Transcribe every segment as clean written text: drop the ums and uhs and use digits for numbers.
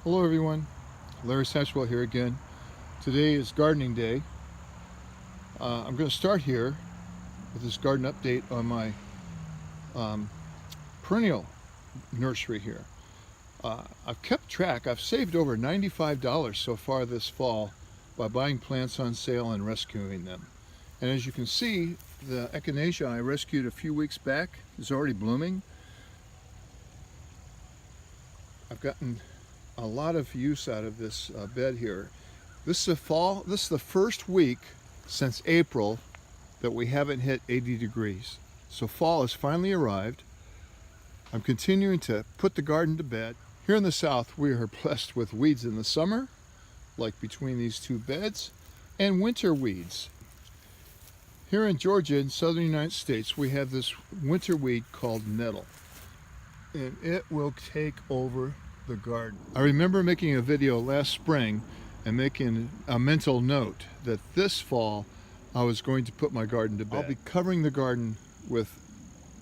Hello everyone, Larry Satchwell here again. Today is gardening day. I'm going to start here with this garden update on my perennial nursery here. I've kept track, I've saved over $95 so far this fall by buying plants on sale and rescuing them. And as you can see, the echinacea I rescued a few weeks back is already blooming. I've gotten a lot of use out of this bed here. This is the first week since April that we haven't hit 80 degrees. So fall has finally arrived. I'm continuing to put the garden to bed. Here in the south, we are blessed with weeds in the summer, like between these two beds, and winter weeds. Here in Georgia, in southern United States, we have this winter weed called nettle, and it will take over the garden. I remember making a video last spring and making a mental note that this fall I was going to put my garden to bed. I'll be covering the garden with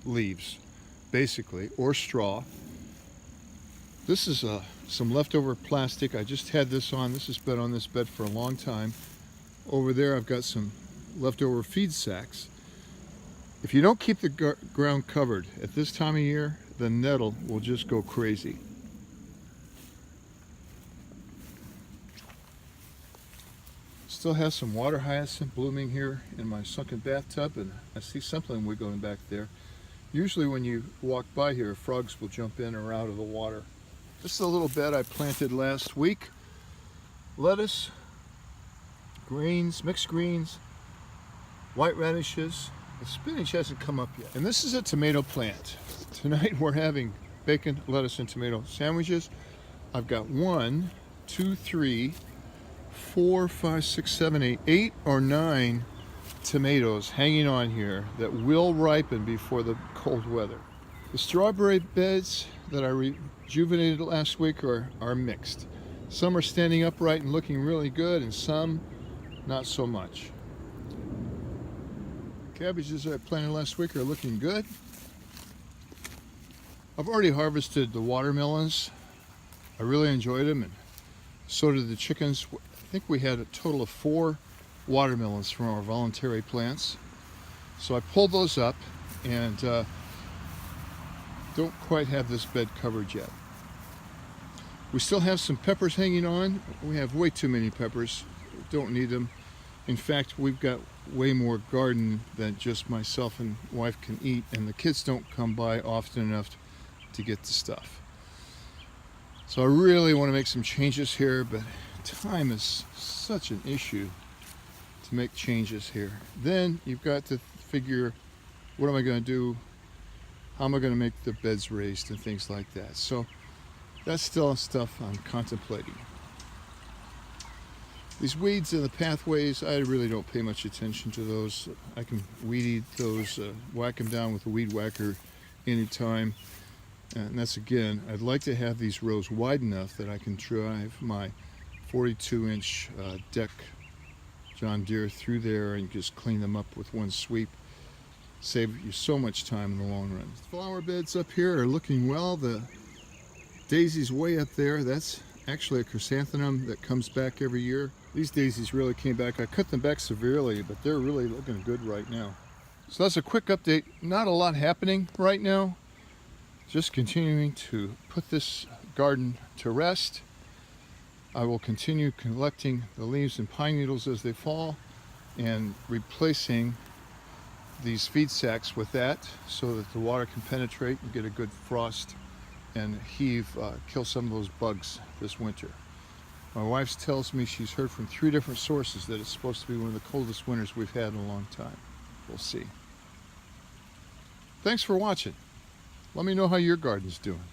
leaves, basically, or straw. This is some leftover plastic. I just had this on. This has been on this bed for a long time. Over there I've got some leftover feed sacks. If you don't keep the ground covered at this time of year, the nettle will just go crazy. Still have some water hyacinth blooming here in my sunken bathtub, and I see something wiggling back there. Usually when you walk by here, frogs will jump in or out of the water. This is a little bed I planted last week. Lettuce, greens, mixed greens, white radishes. The spinach hasn't come up yet. And this is a tomato plant. Tonight we're having bacon, lettuce, and tomato sandwiches. I've got 1, 2, 3, 4, 5, 6, 7, 8, 8 or 9 tomatoes hanging on here that will ripen before the cold weather. The strawberry beds that I rejuvenated last week are mixed. Some are standing upright and looking really good, and some not so much. Cabbages that I planted last week are looking good. I've already harvested the watermelons. I really enjoyed them, and so did the chickens. I think we had a total of 4 watermelons from our voluntary plants. So I pulled those up and don't quite have this bed covered yet. We still have some peppers hanging on. We have way too many peppers. Don't need them. In fact, we've got way more garden than just myself and wife can eat, and the kids don't come by often enough to get the stuff. So I really want to make some changes here, but time is such an issue to make changes here. Then you've got to figure, what am I going to do? How am I going to make the beds raised and things like that? So that's still stuff I'm contemplating. These weeds in the pathways, I really don't pay much attention to those. I can weed eat those, whack them down with a weed whacker anytime. And that's, again, I'd like to have these rows wide enough that I can drive my 42-inch deck John Deere through there and just clean them up with one sweep. Save you so much time in the long run. The flower beds up here are looking well. The daisy's way up there. That's actually a chrysanthemum that comes back every year. These daisies really came back. I cut them back severely, but they're really looking good right now. So that's a quick update. Not a lot happening right now. Just continuing to put this garden to rest. I will continue collecting the leaves and pine needles as they fall and replacing these feed sacks with that so that the water can penetrate and get a good frost and kill some of those bugs this winter. My wife tells me she's heard from 3 different sources that it's supposed to be one of the coldest winters we've had in a long time. We'll see. Thanks for watching. Let me know how your garden's doing.